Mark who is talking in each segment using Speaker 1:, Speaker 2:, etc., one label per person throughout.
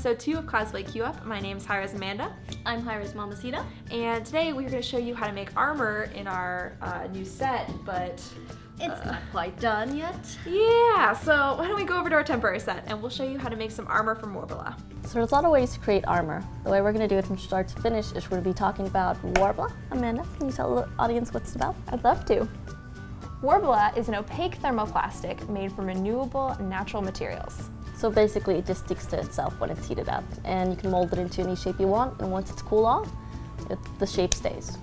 Speaker 1: episode 2 of Cosplay Q Up. My name's Hi-Rez Amanda.
Speaker 2: I'm Hi-Rez Mamacita.
Speaker 1: And today we're going to show you how to make armor in our new set, but...
Speaker 2: It's not quite done yet.
Speaker 1: Yeah, so why don't we go over to our temporary set and we'll show you how to make some armor from Warbler.
Speaker 2: So there's a lot of ways to create armor. The way we're going to do it from start to finish is we're going to be talking about Warbler. Amanda, can you tell the audience what it's about?
Speaker 1: I'd love to. Warbler is an opaque thermoplastic made from renewable natural materials.
Speaker 2: So basically it just sticks to itself when it's heated up, and you can mold it into any shape you want, and once it's cooled off, the shape stays.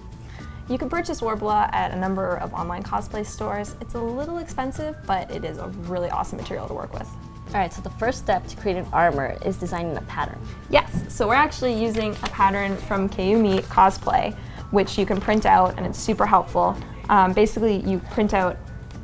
Speaker 1: You can purchase Warbler at a number of online cosplay stores. It's a little expensive, but it is a really awesome material to work with.
Speaker 2: All right, so the first step to create an armor is designing a pattern.
Speaker 1: Yes, so we're actually using a pattern from KU Cosplay, which you can print out, and it's super helpful. Basically, you print out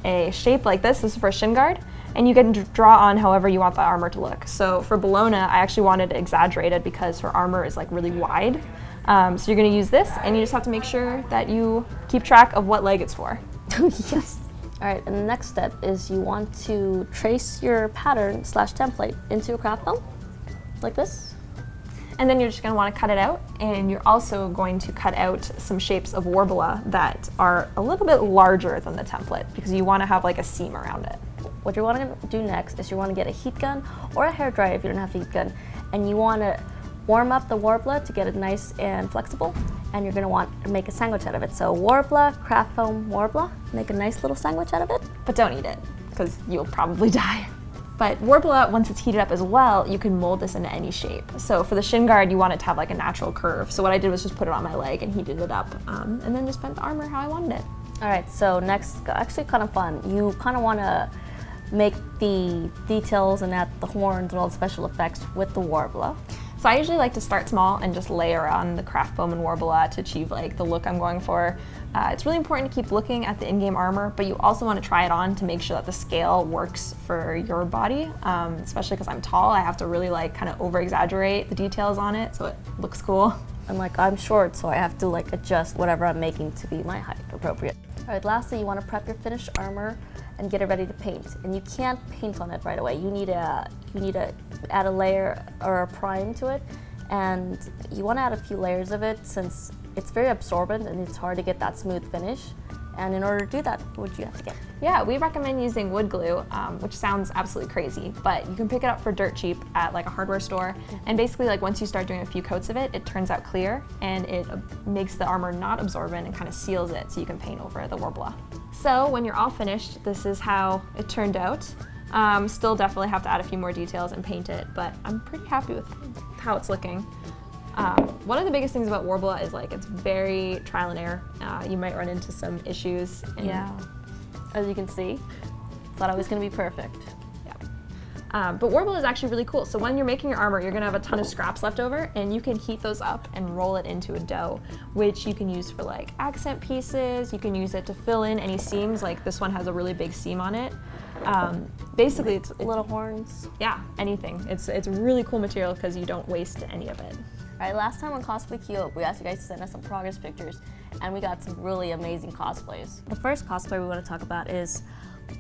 Speaker 1: a shape like this is for shin guard, and you can draw on however you want the armor to look. So for Bologna, I actually wanted it exaggerated because her armor is like really wide. So you're going to use this, and you just have to make sure that you keep track of what leg it's for.
Speaker 2: Yes. All right, and the next step is you want to trace your pattern / template into a craft foam, like this.
Speaker 1: And then you're just going to want to cut it out, and you're also going to cut out some shapes of Warbler that are a little bit larger than the template because you want to have like a seam around it.
Speaker 2: What you want to do next is you want to get a heat gun or a hairdryer if you don't have a heat gun, and you want to warm up the Warbler to get it nice and flexible, and you're going to want to make a sandwich out of it. So Warbler, craft foam, Warbler, make a nice little sandwich out of it.
Speaker 1: But don't eat it, because you'll probably die. But Warbler, once it's heated up as well, you can mold this into any shape. So for the shin guard, you want it to have like a natural curve. So what I did was just put it on my leg and heated it up, and then just bent the armor how I wanted it.
Speaker 2: All right, so next, actually kind of fun. You kind of want to make the details and add the horns and all the special effects with the Warbler.
Speaker 1: So I usually like to start small and just layer on the craft foam and Warbler to achieve like the look I'm going for. It's really important to keep looking at the in-game armor, but you also want to try it on to make sure that the scale works for your body, especially because I'm tall. I have to really like kind of over-exaggerate the details on it so it looks cool.
Speaker 2: And like I'm short, so I have to like adjust whatever I'm making to be my height appropriate. All right, lastly, you want to prep your finished armor and get it ready to paint. And you can't paint on it right away. You need to add a layer or a prime to it, and you want to add a few layers of it since it's very absorbent and it's hard to get that smooth finish. And in order to do that, what do you have to get?
Speaker 1: Yeah, we recommend using wood glue, which sounds absolutely crazy, but you can pick it up for dirt cheap at like a hardware store. And basically, like once you start doing a few coats of it, it turns out clear and it makes the armor not absorbent and kind of seals it so you can paint over the Warbler. So when you're all finished, this is how it turned out. Still definitely have to add a few more details and paint it, but I'm pretty happy with how it's looking. One of the biggest things about Warbler is like it's very trial and error. You might run into some issues.
Speaker 2: Yeah, as you can see, thought I was going to be perfect.
Speaker 1: Yeah, but Warbler is actually really cool. So when you're making your armor, you're going to have a ton of scraps left over, and you can heat those up and roll it into a dough, which you can use for like accent pieces. You can use it to fill in any seams. Like this one has a really big seam on it. Basically, it's
Speaker 2: little horns.
Speaker 1: Yeah, anything. It's a really cool material because you don't waste any of it.
Speaker 2: All right, last time on Cosplay Q Up, we asked you guys to send us some progress pictures, and we got some really amazing cosplays. The first cosplay we want to talk about is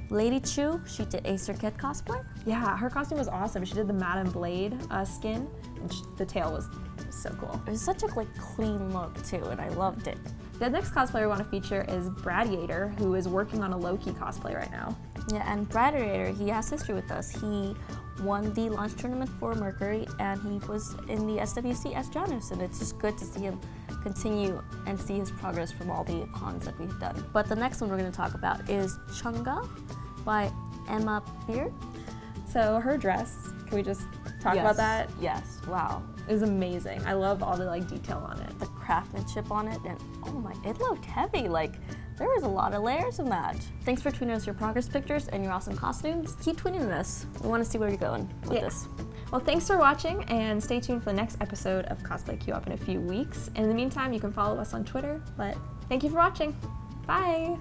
Speaker 2: Lady Chu. She did a Circuit cosplay.
Speaker 1: Yeah, her costume was awesome. She did the Madame Blade skin, and the tail was so cool.
Speaker 2: It was such a like clean look too, and I loved it.
Speaker 1: The next cosplayer we want to feature is Bradiator, who is working on a Loki cosplay right now.
Speaker 2: Yeah, and Bradiator, he has history with us. He won the launch tournament for Mercury, and he was in the SWC as Janus, and it's just good to see him continue and see his progress from all the cons that we've done. But the next one we're going to talk about is Chunga by Emma Beard.
Speaker 1: So her dress, can we just talk about that?
Speaker 2: Yes, wow.
Speaker 1: It was amazing. I love all the like detail on it.
Speaker 2: The craftsmanship on it, and oh my, it looked heavy. Like there was a lot of layers in that. Thanks for tweeting us your progress pictures and your awesome costumes. Keep tweeting us. We want to see where you're going with this.
Speaker 1: Well, thanks for watching, and stay tuned for the next episode of Cosplay Q Up in a few weeks. And in the meantime, you can follow us on Twitter. But thank you for watching. Bye.